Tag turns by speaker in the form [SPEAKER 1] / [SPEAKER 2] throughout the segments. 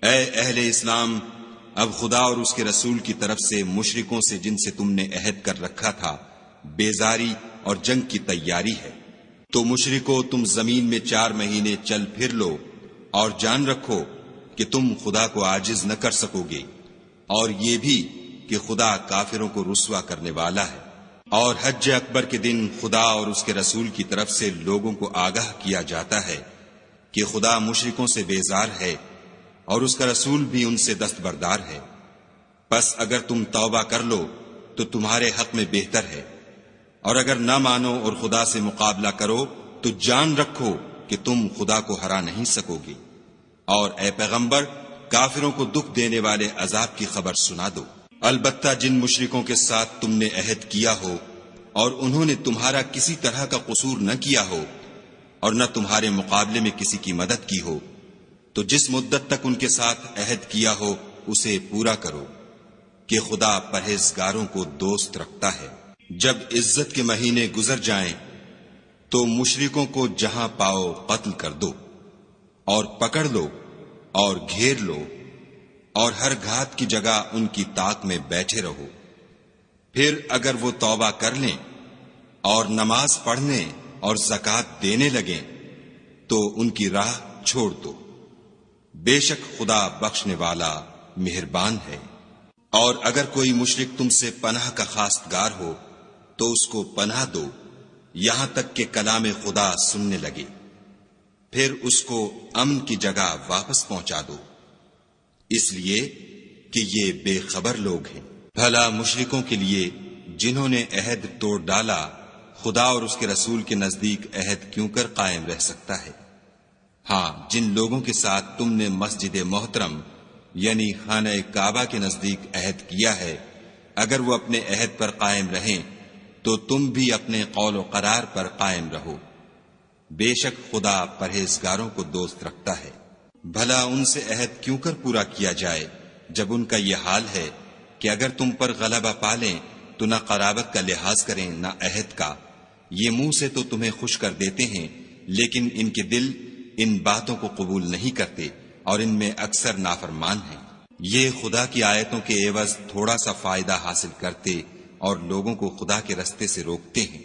[SPEAKER 1] اے اہل اسلام، اب خدا اور اس کے رسول کی طرف سے مشرکوں سے جن سے تم نے عہد کر رکھا تھا بیزاری اور جنگ کی تیاری ہے۔ تو مشرکو، تم زمین میں 4 مہینے چل پھر لو اور جان رکھو کہ تم خدا کو عاجز نہ کر سکو گے، اور یہ بھی کہ خدا کافروں کو رسوا کرنے والا ہے۔ اور حج اکبر کے دن خدا اور اس کے رسول کی طرف سے لوگوں کو آگاہ کیا جاتا ہے کہ خدا مشرکوں سے بیزار ہے اور اس کا رسول بھی ان سے دستبردار ہے۔ پس اگر تم توبہ کر لو تو تمہارے حق میں بہتر ہے، اور اگر نہ مانو اور خدا سے مقابلہ کرو تو جان رکھو کہ تم خدا کو ہرا نہیں سکو گے۔ اور اے پیغمبر، کافروں کو دکھ دینے والے عذاب کی خبر سنا دو۔ البتہ جن مشرکوں کے ساتھ تم نے عہد کیا ہو اور انہوں نے تمہارا کسی طرح کا قصور نہ کیا ہو اور نہ تمہارے مقابلے میں کسی کی مدد کی ہو، تو جس مدت تک ان کے ساتھ عہد کیا ہو اسے پورا کرو، کہ خدا پرہیزگاروں کو دوست رکھتا ہے۔ جب عزت کے مہینے گزر جائیں تو مشرکوں کو جہاں پاؤ قتل کر دو اور پکڑ لو اور گھیر لو، اور ہر گھات کی جگہ ان کی طاق میں بیٹھے رہو۔ پھر اگر وہ توبہ کر لیں اور نماز پڑھنے اور زکوٰۃ دینے لگیں تو ان کی راہ چھوڑ دو، بے شک خدا بخشنے والا مہربان ہے۔ اور اگر کوئی مشرک تم سے پناہ کا خواستگار ہو تو اس کو پناہ دو یہاں تک کہ کلام خدا سننے لگے، پھر اس کو امن کی جگہ واپس پہنچا دو، اس لیے کہ یہ بے خبر لوگ ہیں۔ بھلا مشرکوں کے لیے جنہوں نے عہد توڑ ڈالا خدا اور اس کے رسول کے نزدیک عہد کیوں کر قائم رہ سکتا ہے؟ ہاں، جن لوگوں کے ساتھ تم نے مسجد محترم یعنی خانہ کعبہ کے نزدیک عہد کیا ہے، اگر وہ اپنے عہد پر قائم رہیں تو تم بھی اپنے قول و قرار پر قائم رہو، بے شک خدا پرہیزگاروں کو دوست رکھتا ہے۔ بھلا ان سے عہد کیوں کر پورا کیا جائے جب ان کا یہ حال ہے کہ اگر تم پر غلبہ پالیں تو نہ قرابت کا لحاظ کریں نہ عہد کا۔ یہ منہ سے تو تمہیں خوش کر دیتے ہیں لیکن ان کے دل ان باتوں کو قبول نہیں کرتے اور ان میں اکثر نافرمان ہیں۔ یہ خدا کی آیتوں کے عوض تھوڑا سا فائدہ حاصل کرتے اور لوگوں کو خدا کے رستے سے روکتے ہیں۔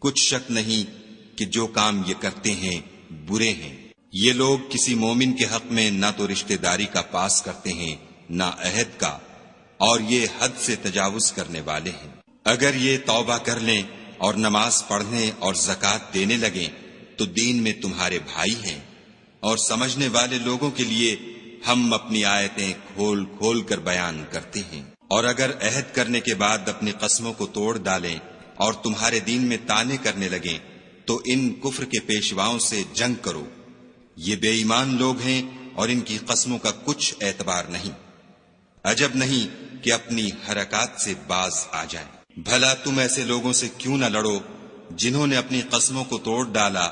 [SPEAKER 1] کچھ شک نہیں کہ جو کام یہ کرتے ہیں برے ہیں۔ یہ لوگ کسی مومن کے حق میں نہ تو رشتہ داری کا پاس کرتے ہیں نہ عہد کا، اور یہ حد سے تجاوز کرنے والے ہیں۔ اگر یہ توبہ کر لیں اور نماز پڑھنے اور زکوٰۃ دینے لگیں تو دین میں تمہارے بھائی ہیں، اور سمجھنے والے لوگوں کے لیے ہم اپنی آیتیں کھول کھول کر بیان کرتے ہیں۔ اور اگر عہد کرنے کے بعد اپنی قسموں کو توڑ ڈالیں اور تمہارے دین میں طعنے کرنے لگیں تو ان کفر کے پیشواؤں سے جنگ کرو، یہ بے ایمان لوگ ہیں اور ان کی قسموں کا کچھ اعتبار نہیں۔ عجب نہیں کہ اپنی حرکات سے باز آ جائیں۔ بھلا تم ایسے لوگوں سے کیوں نہ لڑو جنہوں نے اپنی قسموں کو توڑ ڈالا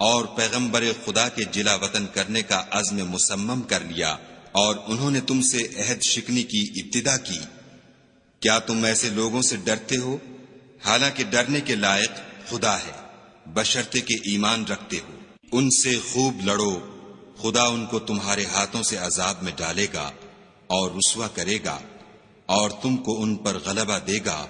[SPEAKER 1] اور پیغمبر خدا کے جلا وطن کرنے کا عزم مصمم کر لیا، اور انہوں نے تم سے عہد شکنی کی ابتدا کی۔ کیا تم ایسے لوگوں سے ڈرتے ہو؟ حالانکہ ڈرنے کے لائق خدا ہے، بشرطے کہ ایمان رکھتے ہو۔ ان سے خوب لڑو، خدا ان کو تمہارے ہاتھوں سے عذاب میں ڈالے گا اور رسوا کرے گا، اور تم کو ان پر غلبہ دے گا،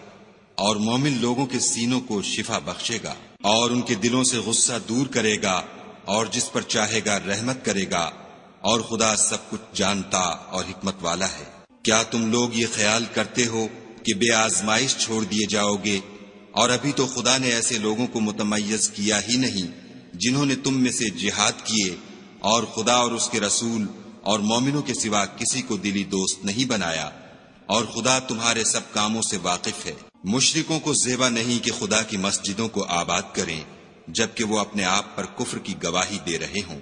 [SPEAKER 1] اور مومن لوگوں کے سینوں کو شفا بخشے گا، اور ان کے دلوں سے غصہ دور کرے گا، اور جس پر چاہے گا رحمت کرے گا، اور خدا سب کچھ جانتا اور حکمت والا ہے۔ کیا تم لوگ یہ خیال کرتے ہو کہ بے آزمائش چھوڑ دیے جاؤ گے؟ اور ابھی تو خدا نے ایسے لوگوں کو متمیز کیا ہی نہیں جنہوں نے تم میں سے جہاد کیے اور خدا اور اس کے رسول اور مومنوں کے سوا کسی کو دلی دوست نہیں بنایا، اور خدا تمہارے سب کاموں سے واقف ہے۔ مشرکوں کو زیبا نہیں کہ خدا کی مسجدوں کو آباد کریں جبکہ وہ اپنے آپ پر کفر کی گواہی دے رہے ہوں۔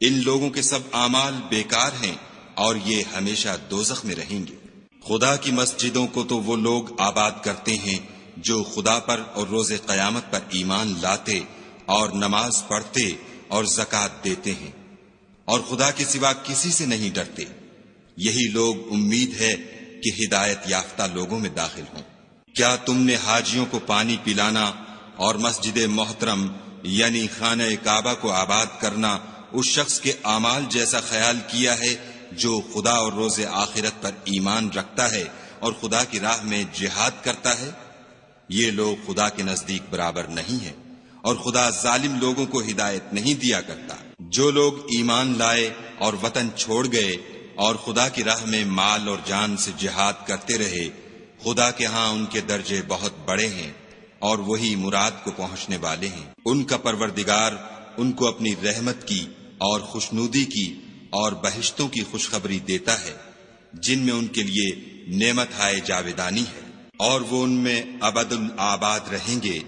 [SPEAKER 1] ان لوگوں کے سب اعمال بیکار ہیں اور یہ ہمیشہ دوزخ میں رہیں گے۔ خدا کی مسجدوں کو تو وہ لوگ آباد کرتے ہیں جو خدا پر اور روز قیامت پر ایمان لاتے اور نماز پڑھتے اور زکوٰۃ دیتے ہیں، اور خدا کے سوا کسی سے نہیں ڈرتے۔ یہی لوگ امید ہے کہ ہدایت یافتہ لوگوں میں داخل ہوں۔ کیا تم نے حاجیوں کو پانی پلانا اور مسجد محترم یعنی خانہ کعبہ کو آباد کرنا اس شخص کے اعمال جیسا خیال کیا ہے جو خدا اور روز آخرت پر ایمان رکھتا ہے اور خدا کی راہ میں جہاد کرتا ہے؟ یہ لوگ خدا کے نزدیک برابر نہیں ہیں، اور خدا ظالم لوگوں کو ہدایت نہیں دیا کرتا۔ جو لوگ ایمان لائے اور وطن چھوڑ گئے اور خدا کی راہ میں مال اور جان سے جہاد کرتے رہے، خدا کے ہاں ان کے درجے بہت بڑے ہیں اور وہی مراد کو پہنچنے والے ہیں۔ ان کا پروردگار ان کو اپنی رحمت کی اور خوشنودی کی اور بہشتوں کی خوشخبری دیتا ہے، جن میں ان کے لیے نعمت ہائے جاویدانی ہے، اور وہ ان میں ابد الآباد رہیں گے۔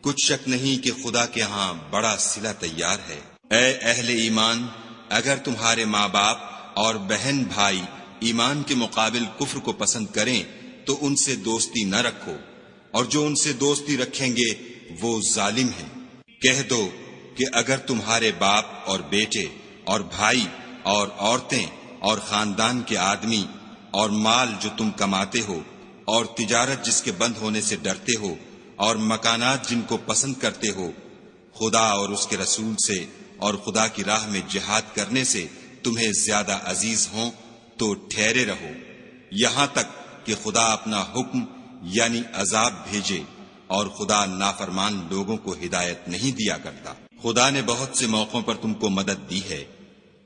[SPEAKER 1] کچھ شک نہیں کہ خدا کے ہاں بڑا صلہ تیار ہے۔ اے اہل ایمان، اگر تمہارے ماں باپ اور بہن بھائی ایمان کے مقابل کفر کو پسند کریں تو ان سے دوستی نہ رکھو، اور جو ان سے دوستی رکھیں گے وہ ظالم ہیں۔ کہہ دو کہ اگر تمہارے باپ اور بیٹے اور بھائی اور عورتیں اور خاندان کے آدمی اور مال جو تم کماتے ہو اور تجارت جس کے بند ہونے سے ڈرتے ہو اور مکانات جن کو پسند کرتے ہو، خدا اور اس کے رسول سے اور خدا کی راہ میں جہاد کرنے سے تمہیں زیادہ عزیز ہوں تو ٹھہرے رہو، یہاں تک کہ خدا اپنا حکم یعنی عذاب بھیجے، اور خدا نافرمان لوگوں کو ہدایت نہیں دیا کرتا۔ خدا نے بہت سے موقعوں پر تم کو مدد دی ہے،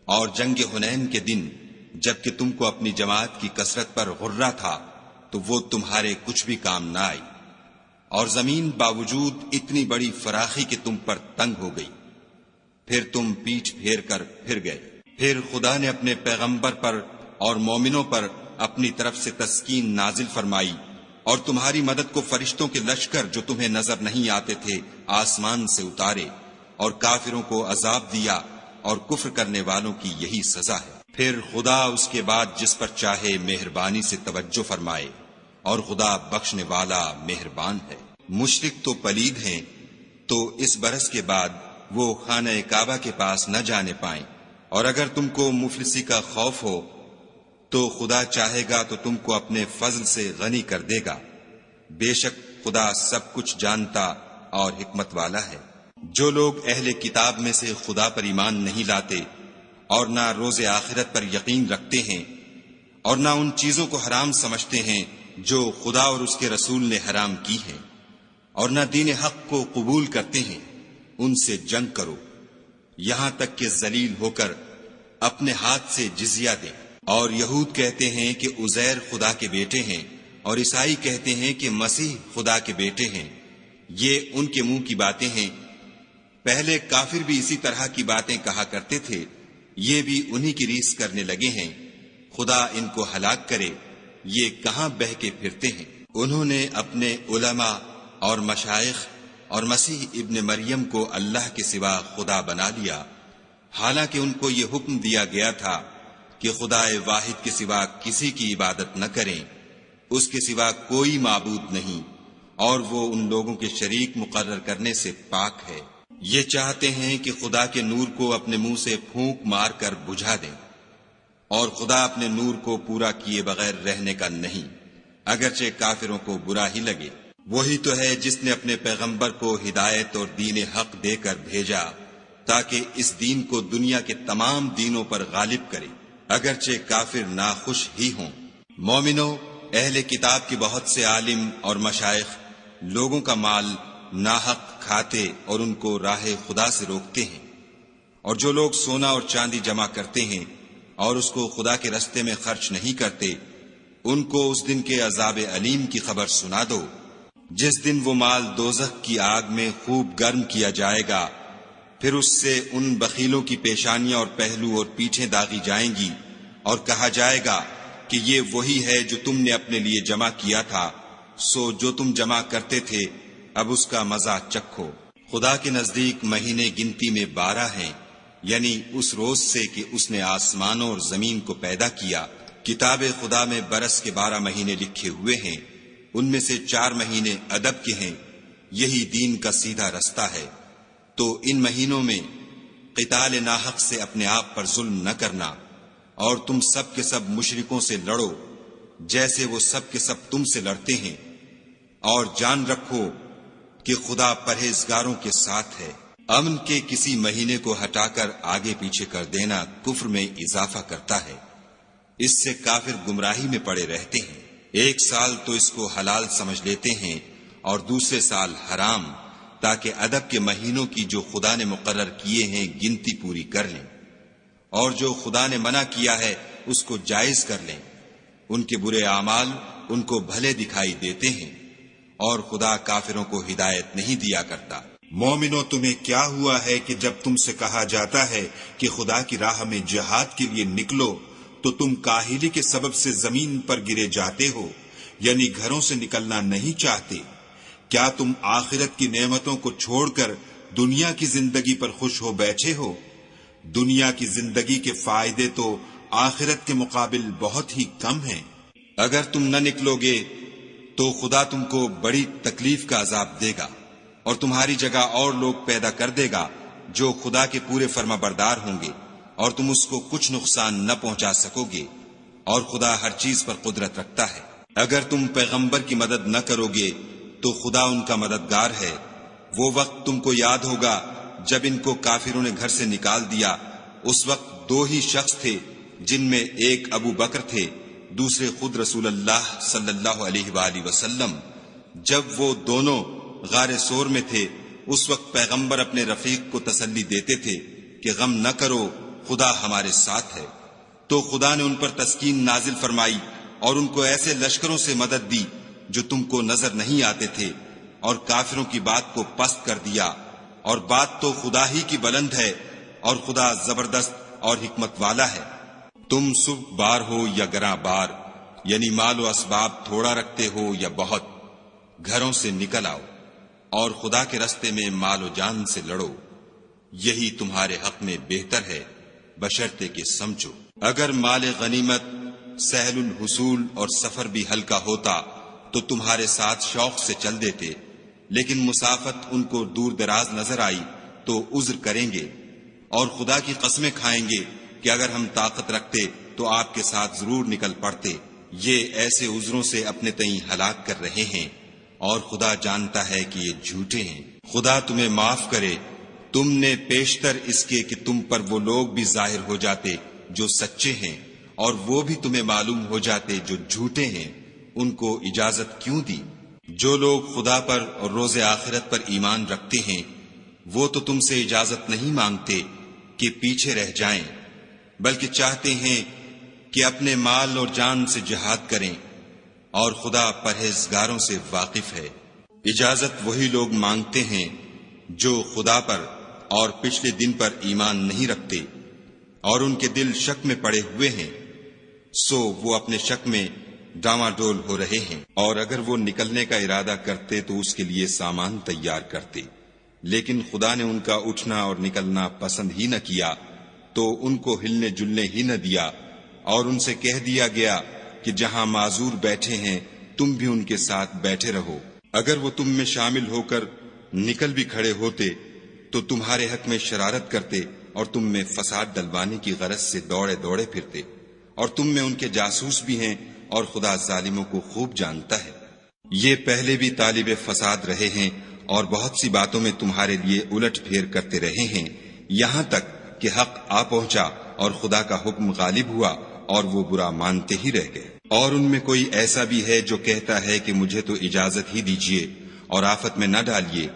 [SPEAKER 1] اور جنگ حنین کے دن جبکہ تم کو اپنی جماعت کی کثرت پر غرہ تھا تو وہ تمہارے کچھ بھی کام نہ آئی، اور زمین باوجود اتنی بڑی فراخی کہ تم پر تنگ ہو گئی، پھر تم پیٹھ پھیر کر پھر گئے۔ پھر خدا نے اپنے پیغمبر پر اور مومنوں پر اپنی طرف سے تسکین نازل فرمائی، اور تمہاری مدد کو فرشتوں کے لشکر جو تمہیں نظر نہیں آتے تھے آسمان سے اتارے، اور کافروں کو عذاب دیا، اور کفر کرنے والوں کی یہی سزا ہے۔ پھر خدا اس کے بعد جس پر چاہے مہربانی سے توجہ فرمائے، اور خدا بخشنے والا مہربان ہے۔ مشرک تو پلید ہیں، تو اس برس کے بعد وہ خانہ کعبہ کے پاس نہ جانے پائیں، اور اگر تم کو مفلسی کا خوف ہو تو خدا چاہے گا تو تم کو اپنے فضل سے غنی کر دے گا، بے شک خدا سب کچھ جانتا اور حکمت والا ہے۔ جو لوگ اہل کتاب میں سے خدا پر ایمان نہیں لاتے اور نہ روز آخرت پر یقین رکھتے ہیں، اور نہ ان چیزوں کو حرام سمجھتے ہیں جو خدا اور اس کے رسول نے حرام کی ہیں، اور نہ دین حق کو قبول کرتے ہیں، ان سے جنگ کرو یہاں تک کہ ذلیل ہو کر اپنے ہاتھ سے جزیہ دیں۔ اور یہود کہتے ہیں کہ عزیر خدا کے بیٹے ہیں، اور عیسائی کہتے ہیں کہ مسیح خدا کے بیٹے ہیں۔ یہ ان کے منہ کی باتیں ہیں، پہلے کافر بھی اسی طرح کی باتیں کہا کرتے تھے، یہ بھی انہی کی ریس کرنے لگے ہیں۔ خدا ان کو ہلاک کرے، یہ کہاں بہہ کے پھرتے ہیں۔ انہوں نے اپنے علماء اور مشائخ اور مسیح ابن مریم کو اللہ کے سوا خدا بنا لیا، حالانکہ ان کو یہ حکم دیا گیا تھا کہ خدا واحد کے سوا کسی کی عبادت نہ کریں، اس کے سوا کوئی معبود نہیں، اور وہ ان لوگوں کے شریک مقرر کرنے سے پاک ہے۔ یہ چاہتے ہیں کہ خدا کے نور کو اپنے منہ سے پھونک مار کر بجھا دیں، اور خدا اپنے نور کو پورا کیے بغیر رہنے کا نہیں، اگرچہ کافروں کو برا ہی لگے۔ وہی تو ہے جس نے اپنے پیغمبر کو ہدایت اور دین حق دے کر بھیجا تاکہ اس دین کو دنیا کے تمام دینوں پر غالب کرے، اگرچہ کافر ناخوش ہی ہوں۔ مومنو، اہل کتاب کے بہت سے عالم اور مشائخ لوگوں کا مال ناحق کھاتے اور ان کو راہ خدا سے روکتے ہیں، اور جو لوگ سونا اور چاندی جمع کرتے ہیں اور اس کو خدا کے رستے میں خرچ نہیں کرتے، ان کو اس دن کے عذاب علیم کی خبر سنا دو، جس دن وہ مال دوزخ کی آگ میں خوب گرم کیا جائے گا، پھر اس سے ان بخیلوں کی پیشانیاں اور پہلو اور پیٹھیں داغی جائیں گی، اور کہا جائے گا کہ یہ وہی ہے جو تم نے اپنے لیے جمع کیا تھا، سو جو تم جمع کرتے تھے اب اس کا مزہ چکھو۔ خدا کے نزدیک مہینے گنتی میں 12 ہیں، یعنی اس روز سے کہ اس نے آسمانوں اور زمین کو پیدا کیا۔ کتاب خدا میں برس کے 12 مہینے لکھے ہوئے ہیں، ان میں سے 4 مہینے ادب کے ہیں، یہی دین کا سیدھا رستہ ہے۔ تو ان مہینوں میں قتال ناحق سے اپنے آپ پر ظلم نہ کرنا، اور تم سب کے سب مشرکوں سے لڑو جیسے وہ سب کے سب تم سے لڑتے ہیں، اور جان رکھو کہ خدا پرہیزگاروں کے ساتھ ہے۔ امن کے کسی مہینے کو ہٹا کر آگے پیچھے کر دینا کفر میں اضافہ کرتا ہے، اس سے کافر گمراہی میں پڑے رہتے ہیں۔ ایک سال تو اس کو حلال سمجھ لیتے ہیں اور دوسرے سال حرام، تاکہ ادب کے مہینوں کی جو خدا نے مقرر کیے ہیں گنتی پوری کر لیں، اور جو خدا نے منع کیا ہے اس کو جائز کر لیں۔ ان کے برے اعمال ان کو بھلے دکھائی دیتے ہیں، اور خدا کافروں کو ہدایت نہیں دیا کرتا۔
[SPEAKER 2] مومنو، تمہیں کیا ہوا ہے کہ جب تم سے کہا جاتا ہے کہ خدا کی راہ میں جہاد کے لیے نکلو تو تم کاہلی کے سبب سے زمین پر گرے جاتے ہو، یعنی گھروں سے نکلنا نہیں چاہتے؟ کیا تم آخرت کی نعمتوں کو چھوڑ کر دنیا کی زندگی پر خوش ہو بیٹھے ہو؟ دنیا کی زندگی کے فائدے تو آخرت کے مقابل بہت ہی کم ہیں۔
[SPEAKER 1] اگر تم نہ نکلو گے تو خدا تم کو بڑی تکلیف کا عذاب دے گا، اور تمہاری جگہ اور لوگ پیدا کر دے گا جو خدا کے پورے فرما بردار ہوں گے، اور تم اس کو کچھ نقصان نہ پہنچا سکو گے، اور خدا ہر چیز پر قدرت رکھتا ہے۔ اگر تم پیغمبر کی مدد نہ کرو گے تو خدا ان کا مددگار ہے۔ وہ وقت تم کو یاد ہوگا جب ان کو کافروں نے گھر سے نکال دیا، اس وقت دو ہی شخص تھے، جن میں ایک ابو بکر تھے، دوسرے خود رسول اللہ صلی اللہ علیہ وآلہ وسلم۔ جب وہ دونوں غار سور میں تھے، اس وقت پیغمبر اپنے رفیق کو تسلی دیتے تھے کہ غم نہ کرو، خدا ہمارے ساتھ ہے۔ تو خدا نے ان پر تسکین نازل فرمائی اور ان کو ایسے لشکروں سے مدد دی جو تم کو نظر نہیں آتے تھے، اور کافروں کی بات کو پست کر دیا۔ اور بات تو خدا ہی کی بلند ہے، اور خدا زبردست اور حکمت والا ہے۔ تم صبح بار ہو یا گراں بار، یعنی مال و اسباب تھوڑا رکھتے ہو یا بہت، گھروں سے نکل آؤ اور خدا کے رستے میں مال و جان سے لڑو، یہی تمہارے حق میں بہتر ہے، بشرطے کہ سمجھو۔ اگر مال غنیمت سہل الحصول اور سفر بھی ہلکا ہوتا تو تمہارے ساتھ شوق سے چل دیتے، لیکن مسافت ان کو دور دراز نظر آئی تو عذر کریں گے، اور خدا کی قسمیں کھائیں گے کہ اگر ہم طاقت رکھتے تو آپ کے ساتھ ضرور نکل پڑتے۔ یہ ایسے عذروں سے اپنے تئیں ہلاک کر رہے ہیں، اور خدا جانتا ہے کہ یہ جھوٹے ہیں۔ خدا تمہیں معاف کرے، تم نے پیشتر اس کے کہ تم پر وہ لوگ بھی ظاہر ہو جاتے جو سچے ہیں، اور وہ بھی تمہیں معلوم ہو جاتے جو جھوٹے ہیں، ان کو اجازت کیوں دی؟ جو لوگ خدا پر اور روز آخرت پر ایمان رکھتے ہیں وہ تو تم سے اجازت نہیں مانگتے کہ پیچھے رہ جائیں، بلکہ چاہتے ہیں کہ اپنے مال اور جان سے جہاد کریں، اور خدا پرہیزگاروں سے واقف ہے۔ اجازت وہی لوگ مانگتے ہیں جو خدا پر اور پچھلے دن پر ایمان نہیں رکھتے، اور ان کے دل شک میں پڑے ہوئے ہیں، سو وہ اپنے شک میں ڈاواں ڈول ہو رہے ہیں۔ اور اگر وہ نکلنے کا ارادہ کرتے تو اس کے لیے سامان تیار کرتے، لیکن خدا نے ان کا اٹھنا اور نکلنا پسند ہی نہ کیا، تو ان کو ہلنے جلنے ہی نہ دیا، اور ان سے کہہ دیا گیا کہ جہاں معذور بیٹھے ہیں تم بھی ان کے ساتھ بیٹھے رہو۔ اگر وہ تم میں شامل ہو کر نکل بھی کھڑے ہوتے تو تمہارے حق میں شرارت کرتے، اور تم میں فساد ڈلوانے کی غرض سے دوڑے دوڑے پھرتے، اور تم میں ان کے جاسوس بھی ہیں، اور خدا ظالموں کو خوب جانتا ہے۔ یہ پہلے بھی طالب فساد رہے ہیں، اور بہت سی باتوں میں تمہارے لیے الٹ پھیر کرتے رہے ہیں، یہاں تک کہ حق آ پہنچا اور خدا کا حکم غالب ہوا، اور وہ برا مانتے ہی رہ گئے۔ اور ان میں کوئی ایسا بھی ہے جو کہتا ہے کہ مجھے تو اجازت ہی دیجیے اور آفت میں نہ ڈالیے،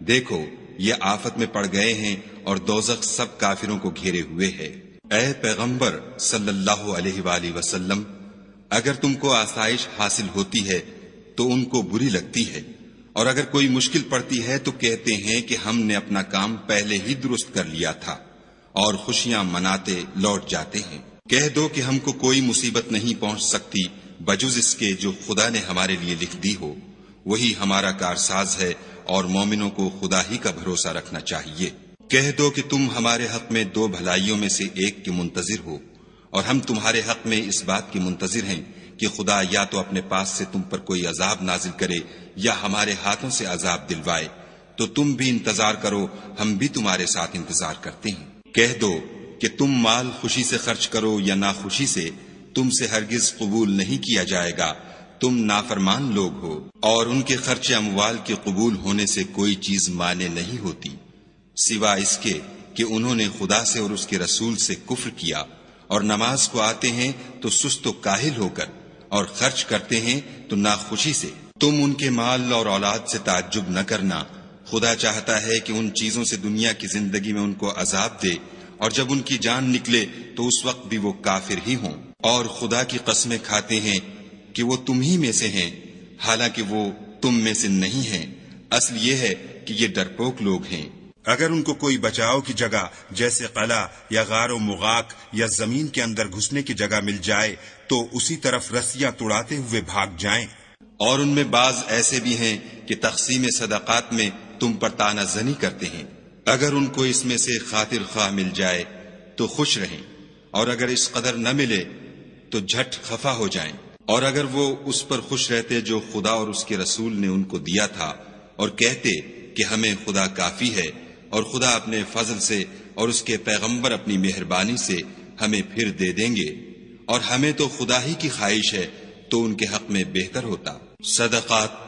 [SPEAKER 1] دیکھو یہ آفت میں پڑ گئے ہیں، اور دوزخ سب کافروں کو گھیرے ہوئے ہے۔ اے پیغمبر صلی اللہ علیہ وآلہ وسلم، اگر تم کو آسائش حاصل ہوتی ہے تو ان کو بری لگتی ہے، اور اگر کوئی مشکل پڑتی ہے تو کہتے ہیں کہ ہم نے اپنا کام پہلے ہی درست کر لیا تھا، اور خوشیاں مناتے لوٹ جاتے ہیں۔ کہہ دو کہ ہم کو کوئی مصیبت نہیں پہنچ سکتی بجز اس کے جو خدا نے ہمارے لیے لکھ دی ہو، وہی ہمارا کارساز ہے، اور مومنوں کو خدا ہی کا بھروسہ رکھنا چاہیے۔ کہہ دو کہ تم ہمارے حق میں دو بھلائیوں میں سے ایک کے منتظر ہو، اور ہم تمہارے حق میں اس بات کی منتظر ہیں کہ خدا یا تو اپنے پاس سے تم پر کوئی عذاب نازل کرے یا ہمارے ہاتھوں سے عذاب دلوائے، تو تم بھی انتظار کرو، ہم بھی تمہارے ساتھ انتظار کرتے ہیں۔ کہہ دو کہ تم مال خوشی سے خرچ کرو یا ناخوشی سے، تم سے ہرگز قبول نہیں کیا جائے گا، تم نافرمان لوگ ہو، اور ان کے خرچ اموال کے قبول ہونے سے کوئی چیز مانے نہیں ہوتی، سوا اس کے کہ انہوں نے خدا سے اور اس کے رسول سے کفر کیا، اور نماز کو آتے ہیں تو سست و کاہل ہو کر، اور خرچ کرتے ہیں تو ناخوشی سے۔ تم ان کے مال اور اولاد سے تعجب نہ کرنا، خدا چاہتا ہے کہ ان چیزوں سے دنیا کی زندگی میں ان کو عذاب دے، اور جب ان کی جان نکلے تو اس وقت بھی وہ کافر ہی ہوں، اور خدا کی قسمیں کھاتے ہیں کہ وہ تم ہی میں سے ہیں، حالانکہ وہ تم میں سے نہیں ہیں۔ اصل یہ ہے کہ یہ ڈرپوک لوگ ہیں۔
[SPEAKER 2] اگر ان کو کوئی بچاؤ کی جگہ جیسے قلعہ یا غار و مغاق یا زمین کے اندر گھسنے کی جگہ مل جائے تو اسی طرف رسیاں توڑاتے ہوئے بھاگ جائیں۔
[SPEAKER 1] اور ان میں بعض ایسے بھی ہیں کہ تقسیم صدقات میں تم پر طعنہ زنی کرتے ہیں۔ اگر ان کو اس میں سے خاطر خواہ مل جائے تو خوش رہیں، اور اگر اس قدر نہ ملے تو جھٹ خفا ہو جائیں۔ اور اگر وہ اس پر خوش رہتے جو خدا اور اس کے رسول نے ان کو دیا تھا، اور کہتے کہ ہمیں خدا کافی ہے، اور خدا اپنے فضل سے اور اس کے پیغمبر اپنی مہربانی سے ہمیں پھر دے دیں گے، اور ہمیں تو خدا ہی کی خواہش ہے، تو ان کے حق میں بہتر ہوتا۔ صدقات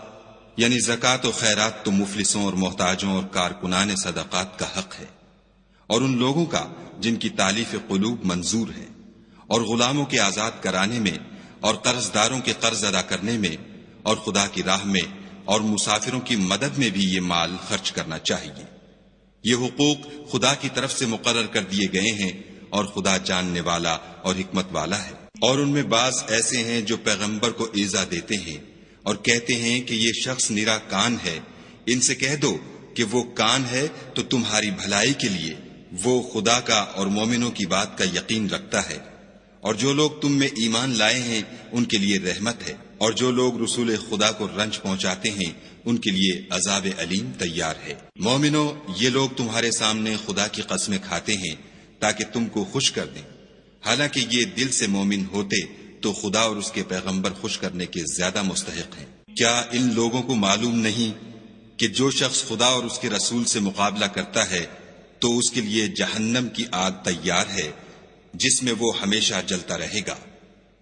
[SPEAKER 1] یعنی زکوٰۃ و خیرات تو مفلسوں اور محتاجوں اور کارکنان صدقات کا حق ہے، اور ان لوگوں کا جن کی تالیف قلوب منظور ہے، اور غلاموں کے آزاد کرانے میں، اور قرض داروں کے قرض ادا کرنے میں، اور خدا کی راہ میں اور مسافروں کی مدد میں بھی یہ مال خرچ کرنا چاہیے۔ یہ حقوق خدا کی طرف سے مقرر کر دیے گئے ہیں، اور خدا جاننے والا اور حکمت والا ہے۔ اور ان میں بعض ایسے ہیں جو پیغمبر کو ایذا دیتے ہیں اور کہتے ہیں کہ یہ شخص نرا کان ہے۔ ان سے کہہ دو کہ وہ کان ہے تو تمہاری بھلائی کے لیے، وہ خدا کا اور مومنوں کی بات کا یقین رکھتا ہے، اور جو لوگ تم میں ایمان لائے ہیں ان کے لیے رحمت ہے، اور جو لوگ رسول خدا کو رنج پہنچاتے ہیں ان کے لیے عذاب علیم تیار ہے۔ مومنو، یہ لوگ تمہارے سامنے خدا کی قسمیں کھاتے ہیں تاکہ تم کو خوش کر دیں، حالانکہ یہ دل سے مومن ہوتے تو خدا اور اس کے پیغمبر خوش کرنے کے زیادہ مستحق ہیں۔ کیا ان لوگوں کو معلوم نہیں کہ جو شخص خدا اور اس کے رسول سے مقابلہ کرتا ہے تو اس کے لیے جہنم کی آگ تیار ہے جس میں وہ ہمیشہ جلتا رہے گا،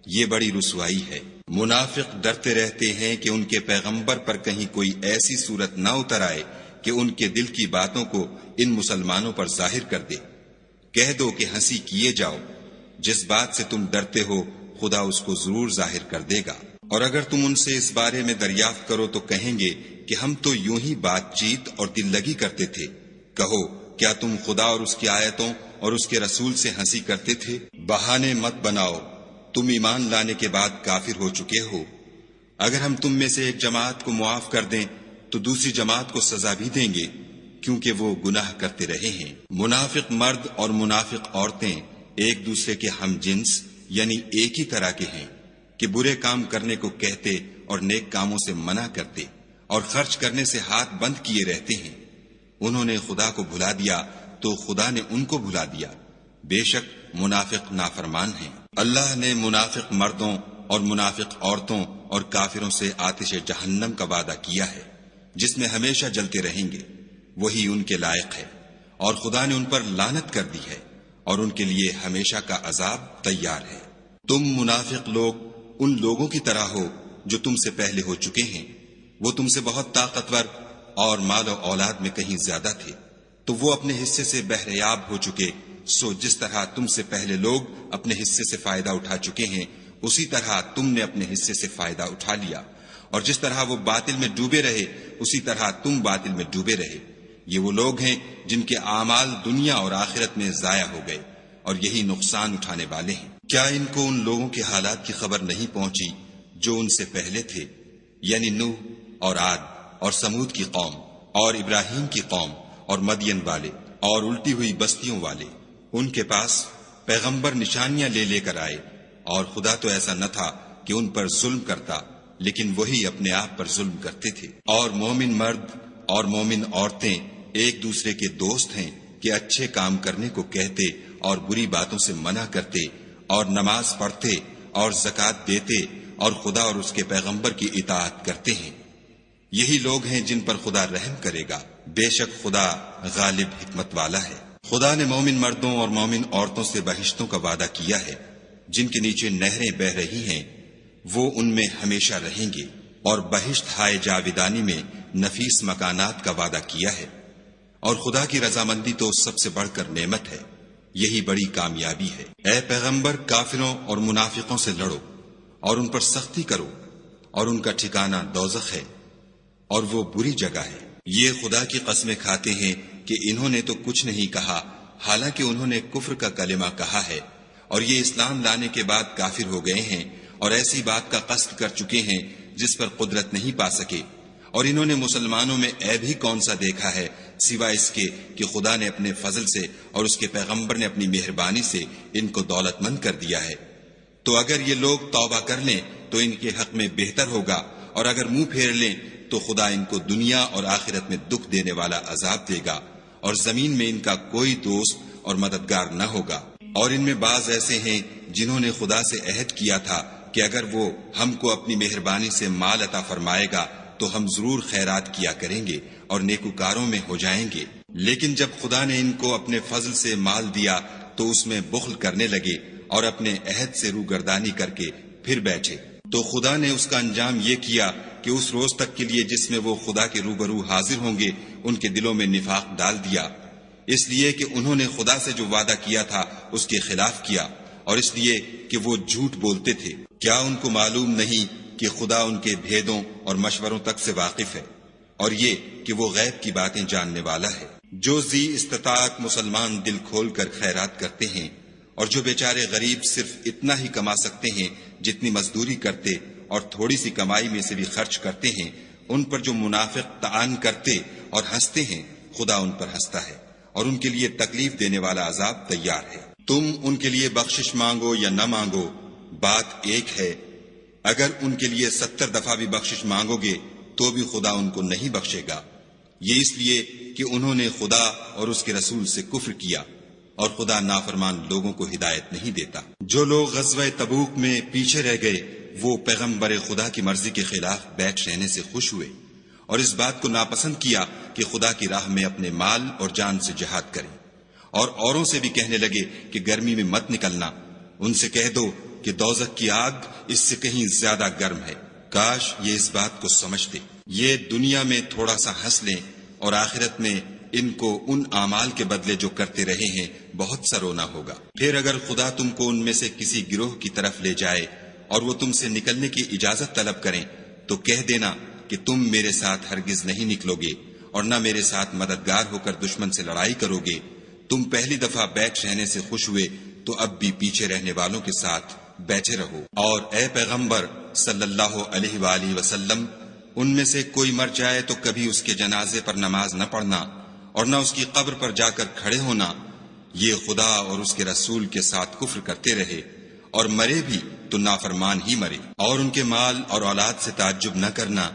[SPEAKER 1] یہ بڑی رسوائی ہے۔ منافق ڈرتے رہتے ہیں کہ ان کے پیغمبر پر کہیں کوئی ایسی صورت نہ اتر آئے کہ ان کے دل کی باتوں کو ان مسلمانوں پر ظاہر کر دے۔ کہہ دو کہ ہنسی کیے جاؤ، جس بات سے تم ڈرتے ہو خدا اس کو ضرور ظاہر کر دے گا۔ اور اگر تم ان سے اس بارے میں دریافت کرو تو کہیں گے کہ ہم تو یوں ہی بات چیت اور دل لگی کرتے تھے۔ کہو، کیا تم خدا اور اس کی آیتوں اور اس کے رسول سے ہنسی کرتے تھے؟ بہانے مت بناؤ، تم ایمان لانے کے بعد کافر ہو چکے ہو۔ اگر ہم تم میں سے ایک جماعت کو معاف کر دیں تو دوسری جماعت کو سزا بھی دیں گے، کیونکہ وہ گناہ کرتے رہے ہیں۔ منافق مرد اور منافق عورتیں ایک دوسرے کے ہم جنس یعنی ایک ہی طرح کے ہیں کہ برے کام کرنے کو کہتے اور نیک کاموں سے منع کرتے، اور خرچ کرنے سے ہاتھ بند کیے رہتے ہیں۔ انہوں نے خدا کو بھلا دیا تو خدا نے ان کو بھلا دیا، بے شک منافق نافرمان ہیں۔ اللہ نے منافق مردوں اور منافق عورتوں اور کافروں سے آتش جہنم کا وعدہ کیا ہے جس میں ہمیشہ جلتے رہیں گے، وہی ان کے لائق ہے، اور خدا نے ان پر لعنت کر دی ہے اور ان کے لیے ہمیشہ کا عذاب تیار ہے۔ تم منافق لوگ ان لوگوں کی طرح ہو جو تم سے پہلے ہو چکے ہیں، وہ تم سے بہت طاقتور اور مال و اولاد میں کہیں زیادہ تھے، تو وہ اپنے حصے سے بہریاب ہو چکے۔ سو جس طرح تم سے پہلے لوگ اپنے حصے سے فائدہ اٹھا چکے ہیں، اسی طرح تم نے اپنے حصے سے فائدہ اٹھا لیا، اور جس طرح وہ باطل میں ڈوبے رہے اسی طرح تم باطل میں ڈوبے رہے۔ یہ وہ لوگ ہیں جن کے اعمال دنیا اور آخرت میں ضائع ہو گئے، اور یہی نقصان اٹھانے والے ہیں۔ کیا ان کو ان لوگوں کے حالات کی خبر نہیں پہنچی جو ان سے پہلے تھے، یعنی نوح اور عاد اور سمود کی قوم اور ابراہیم کی قوم اور مدین والے اور الٹی ہوئی بستیوں والے؟ ان کے پاس پیغمبر نشانیاں لے کر آئے، اور خدا تو ایسا نہ تھا کہ ان پر ظلم کرتا، لیکن وہی اپنے آپ پر ظلم کرتے تھے۔ اور مومن مرد اور مومن عورتیں ایک دوسرے کے دوست ہیں کہ اچھے کام کرنے کو کہتے اور بری باتوں سے منع کرتے، اور نماز پڑھتے اور زکوٰۃ دیتے اور خدا اور اس کے پیغمبر کی اطاعت کرتے ہیں۔ یہی لوگ ہیں جن پر خدا رحم کرے گا، بے شک خدا غالب حکمت والا ہے۔ خدا نے مومن مردوں اور مومن عورتوں سے بہشتوں کا وعدہ کیا ہے جن کے نیچے نہریں بہ رہی ہیں، وہ ان میں ہمیشہ رہیں گے، اور بہشت ہائے جاویدانی میں نفیس مکانات کا وعدہ کیا ہے۔ اور خدا کی رضامندی تو سب سے بڑھ کر نعمت ہے۔ یہی بڑی کامیابی ہے۔ اے پیغمبر، کافروں اور منافقوں سے لڑو اور ان پر سختی کرو، اور ان کا ٹھکانہ دوزخ ہے اور وہ بری جگہ ہے۔ یہ خدا کی قسمیں کھاتے ہیں کہ انہوں نے تو کچھ نہیں کہا، حالانکہ انہوں نے کفر کا کلمہ کہا ہے، اور یہ اسلام لانے کے بعد کافر ہو گئے ہیں اور ایسی بات کا قصد کر چکے ہیں جس پر قدرت نہیں پا سکے۔ اور انہوں نے مسلمانوں میں عیب ہی کون سا دیکھا ہے سوائے اس کے کہ خدا نے اپنے فضل سے اور اس کے پیغمبر نے اپنی مہربانی سے ان کو دولت مند کر دیا ہے۔ تو اگر یہ لوگ توبہ کر لیں تو ان کے حق میں بہتر ہوگا، اور اگر منہ پھیر لیں تو خدا ان کو دنیا اور آخرت میں دکھ دینے والا عذاب دے گا، اور زمین میں ان کا کوئی دوست اور مددگار نہ ہوگا۔ اور ان میں بعض ایسے ہیں جنہوں نے خدا سے عہد کیا تھا کہ اگر وہ ہم کو اپنی مہربانی سے مال عطا فرمائے گا تو ہم ضرور خیرات کیا کریں گے اور نیکوکاروں میں ہو جائیں گے، لیکن جب خدا نے ان کو اپنے فضل سے مال دیا تو اس میں بخل کرنے لگے اور اپنے عہد سے روگردانی کر کے پھر بیٹھے۔ تو خدا نے اس کا انجام یہ کیا کہ اس روز تک کے لیے جس میں وہ خدا کے روبرو حاضر ہوں گے ان کے دلوں میں نفاق ڈال دیا، اس لیے کہ انہوں نے خدا سے جو وعدہ کیا تھا اس کے خلاف کیا، اور اس لیے کہ وہ جھوٹ بولتے تھے۔ کیا ان کو معلوم نہیں کہ خدا ان کے بھیدوں اور مشوروں تک سے واقف ہے، اور یہ کہ وہ غیب کی باتیں جاننے والا ہے۔ جو ذی استطاعت مسلمان دل کھول کر خیرات کرتے ہیں، اور جو بیچارے غریب صرف اتنا ہی کما سکتے ہیں جتنی مزدوری کرتے اور تھوڑی سی کمائی میں سے بھی خرچ کرتے ہیں، ان پر جو منافق طعن کرتے اور ہنستے ہیں، خدا ان پر ہنستا ہے اور ان کے لیے تکلیف دینے والا عذاب تیار ہے۔ تم ان کے لیے بخشش مانگو یا نہ مانگو، بات ایک ہے۔ اگر ان کے لیے 70 دفعہ بھی بخشش مانگو گے تو بھی خدا ان کو نہیں بخشے گا، یہ اس لیے کہ انہوں نے خدا اور اس کے رسول سے کفر کیا، اور خدا نافرمان لوگوں کو ہدایت نہیں دیتا۔ جو لوگ غزوہ تبوک میں پیچھے رہ گئے وہ پیغمبر خدا کی مرضی کے خلاف بیٹھ رہنے سے خوش ہوئے، اور اس بات کو ناپسند کیا کہ خدا کی راہ میں اپنے مال اور جان سے جہاد کریں، اور اوروں سے بھی کہنے لگے کہ گرمی میں مت نکلنا۔ ان سے کہہ دو کہ دوزخ کی آگ اس سے کہیں زیادہ گرم ہے، کاش یہ اس بات کو سمجھتے۔ یہ دنیا میں تھوڑا سا ہنس لیں اور آخرت میں ان کو ان اعمال کے بدلے جو کرتے رہے ہیں بہت سا رونا ہوگا۔ پھر اگر خدا تم کو ان میں سے کسی گروہ کی طرف لے جائے اور وہ تم سے نکلنے کی اجازت طلب کریں تو کہہ دینا کہ تم میرے ساتھ ہرگز نہیں نکلو گے اور نہ میرے ساتھ مددگار ہو کر دشمن سے لڑائی کرو گے۔ تم پہلی دفعہ بیٹھ رہنے سے خوش ہوئے تو اب بھی پیچھے رہنے والوں کے ساتھ بیٹھے رہو۔ اور اے پیغمبر صلی اللہ علیہ وآلہ وسلم، ان میں سے کوئی مر جائے تو کبھی اس کے جنازے پر نماز نہ پڑھنا اور نہ اس کی قبر پر جا کر کھڑے ہونا۔ یہ خدا اور اس کے رسول کے ساتھ کفر کرتے رہے اور مرے بھی تو نافرمان ہی مرے۔ اور ان کے مال اور اولاد سے تعجب نہ کرنا،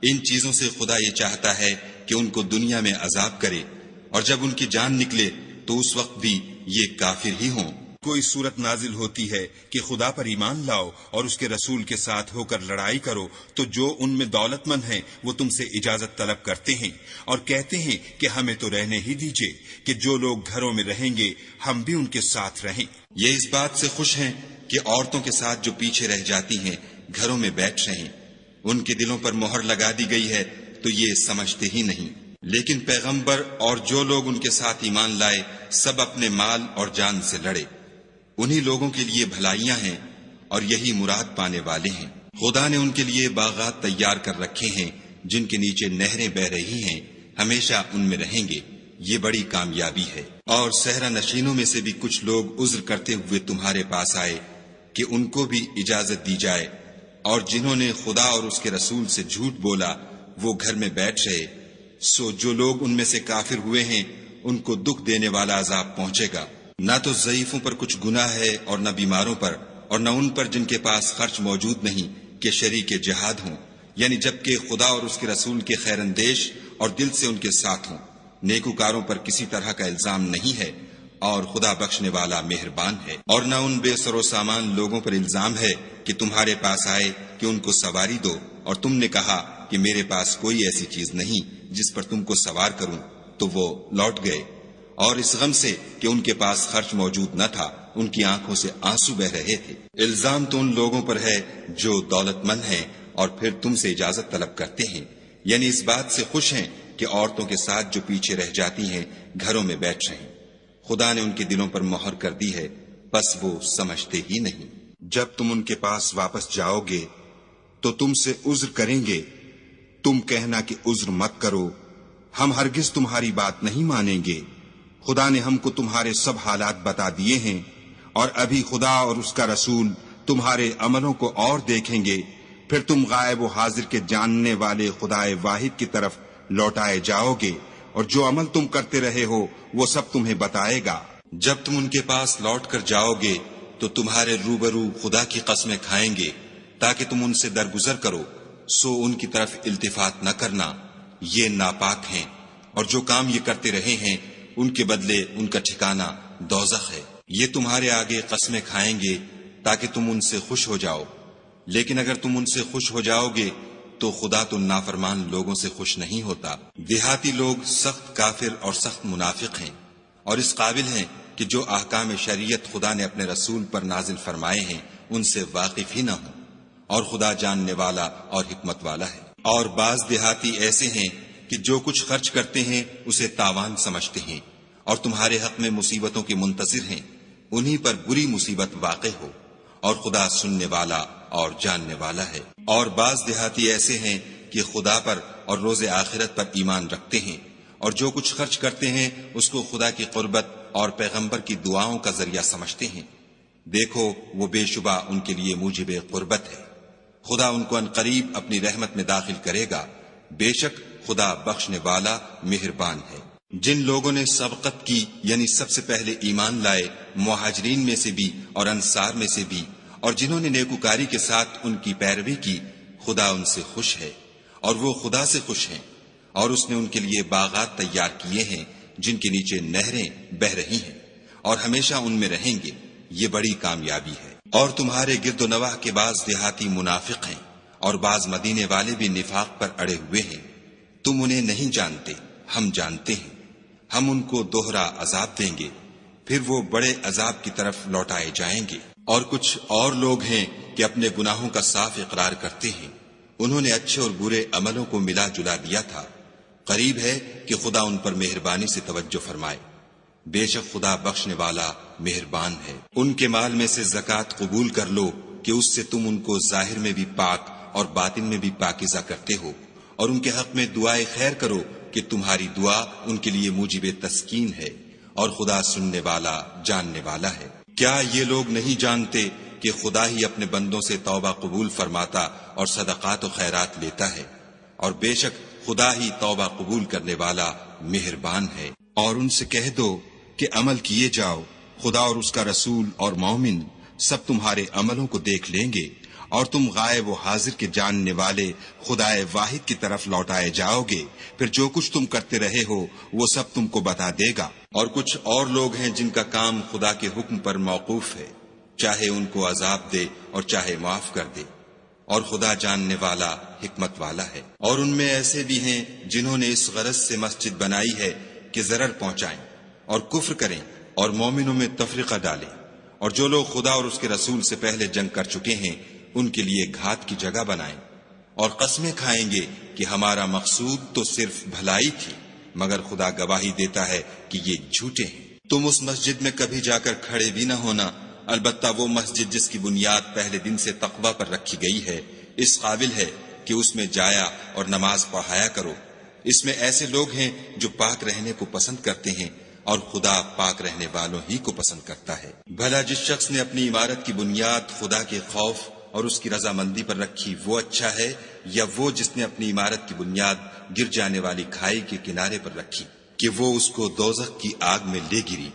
[SPEAKER 1] ان چیزوں سے خدا یہ چاہتا ہے کہ ان کو دنیا میں عذاب کرے، اور جب ان کی جان نکلے تو اس وقت بھی یہ کافر ہی ہوں۔
[SPEAKER 2] کوئی صورت نازل ہوتی ہے کہ خدا پر ایمان لاؤ اور اس کے رسول کے ساتھ ہو کر لڑائی کرو، تو جو ان میں دولت مند ہیں وہ تم سے اجازت طلب کرتے ہیں اور کہتے ہیں کہ ہمیں تو رہنے ہی دیجئے، کہ جو لوگ گھروں میں رہیں گے ہم بھی ان کے ساتھ رہیں۔
[SPEAKER 1] یہ اس بات سے خوش ہیں کہ عورتوں کے ساتھ جو پیچھے رہ جاتی ہیں گھروں میں بیٹھ رہیں، ان کے دلوں پر مہر لگا دی گئی ہے تو یہ سمجھتے ہی نہیں۔ لیکن پیغمبر اور جو لوگ ان کے ساتھ ایمان لائے سب اپنے مال اور جان سے لڑے، انہی لوگوں کے لیے بھلائیاں ہیں اور یہی مراد پانے والے ہیں۔ خدا نے ان کے لیے باغات تیار کر رکھے ہیں جن کے نیچے نہریں بہ رہی ہیں، ہمیشہ ان میں رہیں گے، یہ بڑی کامیابی ہے۔ اور صحرا نشینوں میں سے بھی کچھ لوگ عذر کرتے ہوئے تمہارے پاس آئے کہ ان کو بھی اجازت دی جائے، اور جنہوں نے خدا اور اس کے رسول سے جھوٹ بولا وہ گھر میں بیٹھ رہے، سو جو لوگ ان میں سے کافر ہوئے ہیں ان کو دکھ دینے والا عذاب پہنچے گا۔ نہ تو ضعیفوں پر کچھ گناہ ہے اور نہ بیماروں پر، اور نہ ان پر جن کے پاس خرچ موجود نہیں کہ شریک جہاد ہوں، یعنی جبکہ خدا اور اس کے رسول کے خیر اندیش اور دل سے ان کے ساتھ ہوں۔ نیکوکاروں پر کسی طرح کا الزام نہیں ہے اور خدا بخشنے والا مہربان ہے۔ اور نہ ان بے سر و سامان لوگوں پر الزام ہے کہ تمہارے پاس آئے کہ ان کو سواری دو، اور تم نے کہا کہ میرے پاس کوئی ایسی چیز نہیں جس پر تم کو سوار کروں، تو وہ لوٹ گئے، اور اس غم سے کہ ان کے پاس خرچ موجود نہ تھا ان کی آنکھوں سے آنسو بہ رہے تھے۔ الزام تو ان لوگوں پر ہے جو دولت مند ہیں اور پھر تم سے اجازت طلب کرتے ہیں، یعنی اس بات سے خوش ہیں کہ عورتوں کے ساتھ جو پیچھے رہ جاتی ہیں گھروں میں بیٹھ رہیں۔ خدا نے ان کے دلوں پر مہر کر دی ہے، بس وہ سمجھتے ہی نہیں۔
[SPEAKER 2] جب تم ان کے پاس واپس جاؤ گے تو تم سے عذر کریں گے، تم کہنا کہ عذر مت کرو، ہم ہرگز تمہاری بات نہیں مانیں گے۔ خدا نے ہم کو تمہارے سب حالات بتا دیے ہیں، اور ابھی خدا اور اس کا رسول تمہارے عملوں کو اور دیکھیں گے، پھر تم غائب و حاضر کے جاننے والے خدا واحد کی طرف لوٹائے جاؤ گے، اور جو عمل تم کرتے رہے ہو وہ سب تمہیں بتائے گا۔
[SPEAKER 1] جب تم ان کے پاس لوٹ کر جاؤ گے تو تمہارے روبرو خدا کی قسمیں کھائیں گے تاکہ تم ان سے درگزر کرو، سو ان کی طرف التفات نہ کرنا، یہ ناپاک ہیں، اور جو کام یہ کرتے رہے ہیں ان کے بدلے ان کا ٹھکانہ دوزخ ہے۔ یہ تمہارے آگے قسمیں کھائیں گے تاکہ تم ان سے خوش ہو جاؤ، لیکن اگر تم ان سے خوش ہو جاؤ گے تو خدا تو نافرمان لوگوں سے خوش نہیں ہوتا۔ دیہاتی لوگ سخت کافر اور سخت منافق ہیں، اور اس قابل ہیں کہ جو احکام شریعت خدا نے اپنے رسول پر نازل فرمائے ہیں ان سے واقف ہی نہ ہوں، اور خدا جاننے والا اور حکمت والا ہے۔ اور بعض دیہاتی ایسے ہیں کہ جو کچھ خرچ کرتے ہیں اسے تاوان سمجھتے ہیں، اور تمہارے حق میں مصیبتوں کے منتظر ہیں، انہی پر بری مصیبت واقع ہو، اور خدا سننے والا اور جاننے والا ہے۔ اور بعض دیہاتی ایسے ہیں کہ خدا پر اور روز آخرت پر ایمان رکھتے ہیں، اور جو کچھ خرچ کرتے ہیں اس کو خدا کی قربت اور پیغمبر کی دعاؤں کا ذریعہ سمجھتے ہیں۔ دیکھو وہ بے شبہ ان کے لیے موجب قربت ہے، خدا ان کو عنقریب اپنی رحمت میں داخل کرے گا، بے شک خدا بخشنے والا مہربان ہے۔ جن لوگوں نے سبقت کی یعنی سب سے پہلے ایمان لائے، مہاجرین میں سے بھی اور انصار میں سے بھی، اور جنہوں نے نیکوکاری کے ساتھ ان کی پیروی کی، خدا ان سے خوش ہے اور وہ خدا سے خوش ہیں، اور اس نے ان کے لیے باغات تیار کیے ہیں جن کے نیچے نہریں بہہ رہی ہیں، اور ہمیشہ ان میں رہیں گے، یہ بڑی کامیابی ہے۔ اور تمہارے گرد و نواح کے بعض دیہاتی منافق ہیں، اور بعض مدینے والے بھی نفاق پر اڑے ہوئے ہیں، تم انہیں نہیں جانتے، ہم جانتے ہیں، ہم ان کو دوہرا عذاب دیں گے، پھر وہ بڑے عذاب کی طرف لوٹائے جائیں گے۔ اور کچھ اور لوگ ہیں کہ اپنے گناہوں کا صاف اقرار کرتے ہیں، انہوں نے اچھے اور برے عملوں کو ملا جلا دیا تھا، قریب ہے کہ خدا ان پر مہربانی سے توجہ فرمائے، بے شک خدا بخشنے والا مہربان ہے۔ ان کے مال میں سے زکوٰۃ قبول کر لو کہ اس سے تم ان کو ظاہر میں بھی پاک اور باطن میں بھی پاکیزہ کرتے ہو، اور ان کے حق میں دعائے خیر کرو کہ تمہاری دعا ان کے لیے موجب تسکین ہے، اور خدا سننے والا جاننے والا ہے۔ کیا یہ لوگ نہیں جانتے کہ خدا ہی اپنے بندوں سے توبہ قبول فرماتا اور صدقات و خیرات لیتا ہے، اور بے شک خدا ہی توبہ قبول کرنے والا مہربان ہے۔
[SPEAKER 2] اور ان سے کہہ دو کہ عمل کیے جاؤ، خدا اور اس کا رسول اور مومن سب تمہارے عملوں کو دیکھ لیں گے، اور تم غائب و حاضر کے جاننے والے خدا واحد کی طرف لوٹائے جاؤ گے، پھر جو کچھ تم کرتے رہے ہو وہ سب تم کو بتا دے گا۔
[SPEAKER 1] اور کچھ اور لوگ ہیں جن کا کام خدا کے حکم پر موقوف ہے، چاہے ان کو عذاب دے اور چاہے معاف کر دے، اور خدا جاننے والا حکمت والا ہے۔ اور ان میں ایسے بھی ہیں جنہوں نے اس غرض سے مسجد بنائی ہے کہ ضرر پہنچائیں اور کفر کریں اور مومنوں میں تفرقہ ڈالیں، اور جو لوگ خدا اور اس کے رسول سے پہلے جنگ کر چکے ہیں ان کے لیے گھات کی جگہ بنائیں، اور قسمیں کھائیں گے کہ ہمارا مقصود تو صرف بھلائی تھی، مگر خدا گواہی دیتا ہے کہ یہ جھوٹے ہیں۔ تم اس مسجد میں کبھی جا کر کھڑے بھی نہ ہونا، البتہ وہ مسجد جس کی بنیاد پہلے دن سے تقوی پر رکھی گئی ہے اس قابل ہے کہ اس میں جایا اور نماز پڑھایا کرو۔ اس میں ایسے لوگ ہیں جو پاک رہنے کو پسند کرتے ہیں، اور خدا پاک رہنے والوں ہی کو پسند کرتا ہے۔ بھلا جس شخص نے اپنی عمارت کی بنیاد خدا کے خوف اور اس کی رضامندی پر رکھی وہ اچھا ہے، یا وہ جس نے اپنی عمارت کی بنیاد گر جانے والی کھائی کے کنارے پر رکھی کہ وہ اس کو دوزخ کی آگ میں لے گری،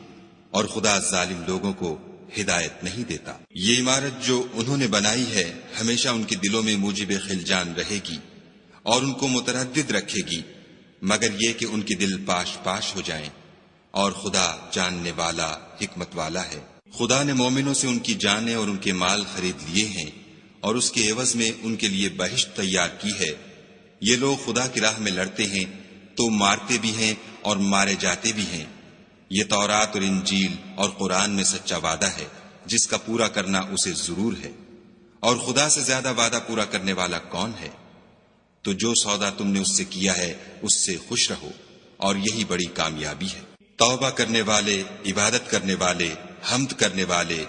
[SPEAKER 1] اور خدا ظالم لوگوں کو ہدایت نہیں دیتا۔ یہ عمارت جو انہوں نے بنائی ہے ہمیشہ ان کے دلوں میں موجب خلجان رہے گی اور ان کو متردد رکھے گی، مگر یہ کہ ان کے دل پاش پاش ہو جائیں، اور خدا جاننے والا حکمت والا ہے۔ خدا نے مومنوں سے ان کی جانیں اور ان کے مال خرید لیے ہیں، اور اس کے عوض میں ان کے لیے بہشت تیار کی ہے۔ یہ لوگ خدا کی راہ میں لڑتے ہیں تو مارتے بھی ہیں اور مارے جاتے بھی ہیں۔ یہ تورات اور انجیل اور قرآن میں سچا وعدہ ہے جس کا پورا کرنا اسے ضرور ہے، اور خدا سے زیادہ وعدہ پورا کرنے والا کون ہے؟ تو جو سودا تم نے اس سے کیا ہے اس سے خوش رہو، اور یہی بڑی کامیابی ہے۔ توبہ کرنے والے، عبادت کرنے والے، حمد کرنے والے،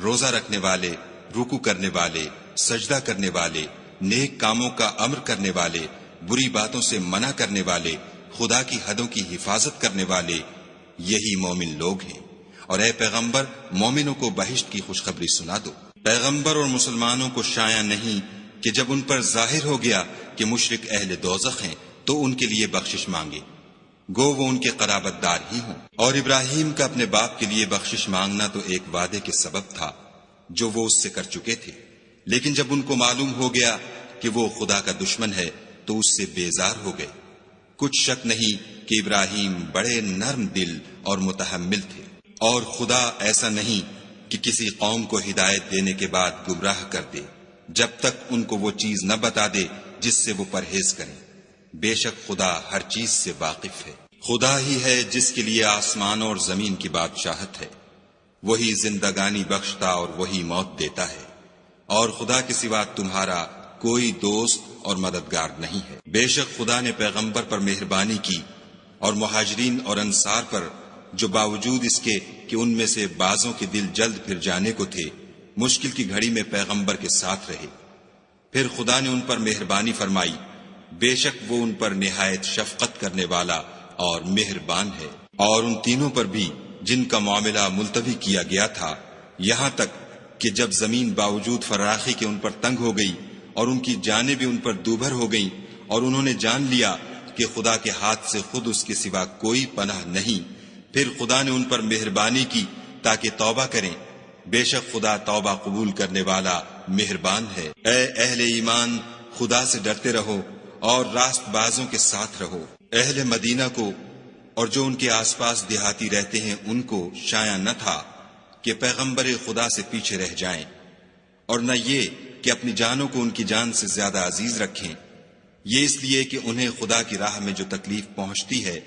[SPEAKER 1] روزہ رکھنے والے، رکوع کرنے والے، سجدہ کرنے والے، نیک کاموں کا امر کرنے والے، بری باتوں سے منع کرنے والے، خدا کی حدوں کی حفاظت کرنے والے، یہی مومن لوگ ہیں۔ اور اے پیغمبر، مومنوں کو بہشت کی خوشخبری سنا دو۔ پیغمبر اور مسلمانوں کو شایع نہیں کہ جب ان پر ظاہر ہو گیا کہ مشرک اہل دوزخ ہیں تو ان کے لیے بخشش مانگے، گو وہ ان کے قرابت دار ہی ہوں۔ اور ابراہیم کا اپنے باپ کے لیے بخشش مانگنا تو ایک وعدے کے سبب تھا جو وہ اس سے کر چکے تھے، لیکن جب ان کو معلوم ہو گیا کہ وہ خدا کا دشمن ہے تو اس سے بیزار ہو گئے۔ کچھ شک نہیں کہ ابراہیم بڑے نرم دل اور متحمل تھے، اور خدا ایسا نہیں کہ کسی قوم کو ہدایت دینے کے بعد گمراہ کر دے جب تک ان کو وہ چیز نہ بتا دے جس سے وہ پرہیز کریں۔ بے شک خدا ہر چیز سے واقف ہے۔ خدا ہی ہے جس کے لیے آسمانوں اور زمین کی بادشاہت ہے، وہی زندگانی بخشتا اور وہی موت دیتا ہے، اور خدا کے سوا تمہارا کوئی دوست اور مددگار نہیں ہے۔ بے شک خدا نے پیغمبر پر مہربانی کی اور مہاجرین اور انصار پر، جو باوجود اس کے کہ ان میں سے بعضوں کے دل جلد پھر جانے کو تھے، مشکل کی گھڑی میں پیغمبر کے ساتھ رہے۔ پھر خدا نے ان پر مہربانی فرمائی، بے شک وہ ان پر نہایت شفقت کرنے والا اور مہربان ہے۔ اور ان تینوں پر بھی جن کا معاملہ ملتوی کیا گیا تھا، یہاں تک کہ جب زمین باوجود فراخی کے ان پر تنگ ہو گئی اور ان کی جانیں بھی ان پر دوبھر ہو گئیں، اور انہوں نے جان لیا کہ خدا کے ہاتھ سے خود اس کے سوا کوئی پناہ نہیں، پھر خدا نے ان پر مہربانی کی تاکہ توبہ کریں۔ بے شک خدا توبہ قبول کرنے والا مہربان ہے۔ اے اہل ایمان، خدا سے ڈرتے رہو اور راست بازوں کے ساتھ رہو۔ اہل مدینہ کو اور جو ان کے آس پاس دیہاتی رہتے ہیں ان کو شایع نہ تھا کہ پیغمبر خدا سے پیچھے رہ جائیں، اور نہ یہ کہ اپنی جانوں کو ان کی جان سے زیادہ عزیز رکھیں، یہ اس لیے کہ انہیں خدا کی راہ میں جو تکلیف پہنچتی ہے،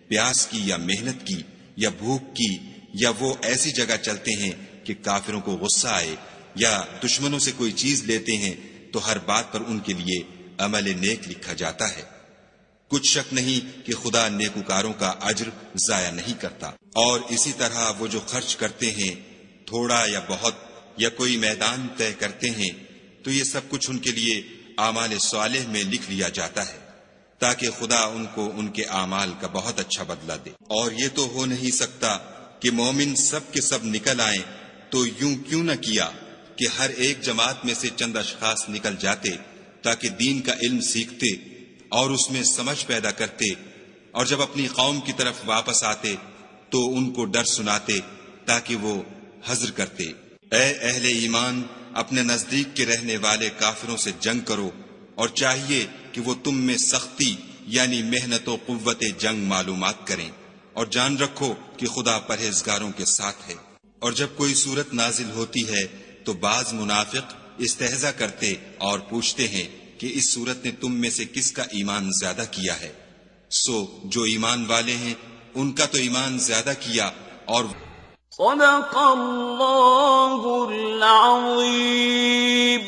[SPEAKER 1] پیاس کی یا محنت کی یا بھوک کی، یا وہ ایسی جگہ چلتے ہیں کہ کافروں کو غصہ آئے، یا دشمنوں سے کوئی چیز لیتے ہیں، تو ہر بات پر ان کے لیے عمل نیک لکھا جاتا ہے۔ کچھ شک نہیں کہ خدا نیکوکاروں کا اجر ضائع نہیں کرتا۔ اور اسی طرح وہ جو خرچ کرتے ہیں، تھوڑا یا بہت، یا کوئی میدان طے کرتے ہیں، تو یہ سب کچھ ان کے لیے اعمال صالح میں لکھ لیا جاتا ہے، تاکہ خدا ان کو ان کے اعمال کا بہت اچھا بدلہ دے۔ اور یہ تو ہو نہیں سکتا کہ مومن سب کے سب نکل آئیں، تو یوں کیوں نہ کیا کہ ہر ایک جماعت میں سے چند اشخاص نکل جاتے تاکہ دین کا علم سیکھتے اور اس میں سمجھ پیدا کرتے، اور جب اپنی قوم کی طرف واپس آتے تو ان کو ڈر سناتے تاکہ وہ حذر کرتے۔ اے اہل ایمان، اپنے نزدیک کے رہنے والے کافروں سے جنگ کرو، اور چاہیے کہ وہ تم میں سختی یعنی محنت و قوت جنگ معلومات کریں، اور جان رکھو کہ خدا پرہیزگاروں کے ساتھ ہے۔ اور جب کوئی صورت نازل ہوتی ہے تو بعض منافق استہزاء کرتے اور پوچھتے ہیں کہ اس صورت نے تم میں سے کس کا ایمان زیادہ کیا ہے؟ سو جو ایمان والے ہیں ان کا تو ایمان زیادہ کیا۔ اور
[SPEAKER 3] صدق اللہ العظیم۔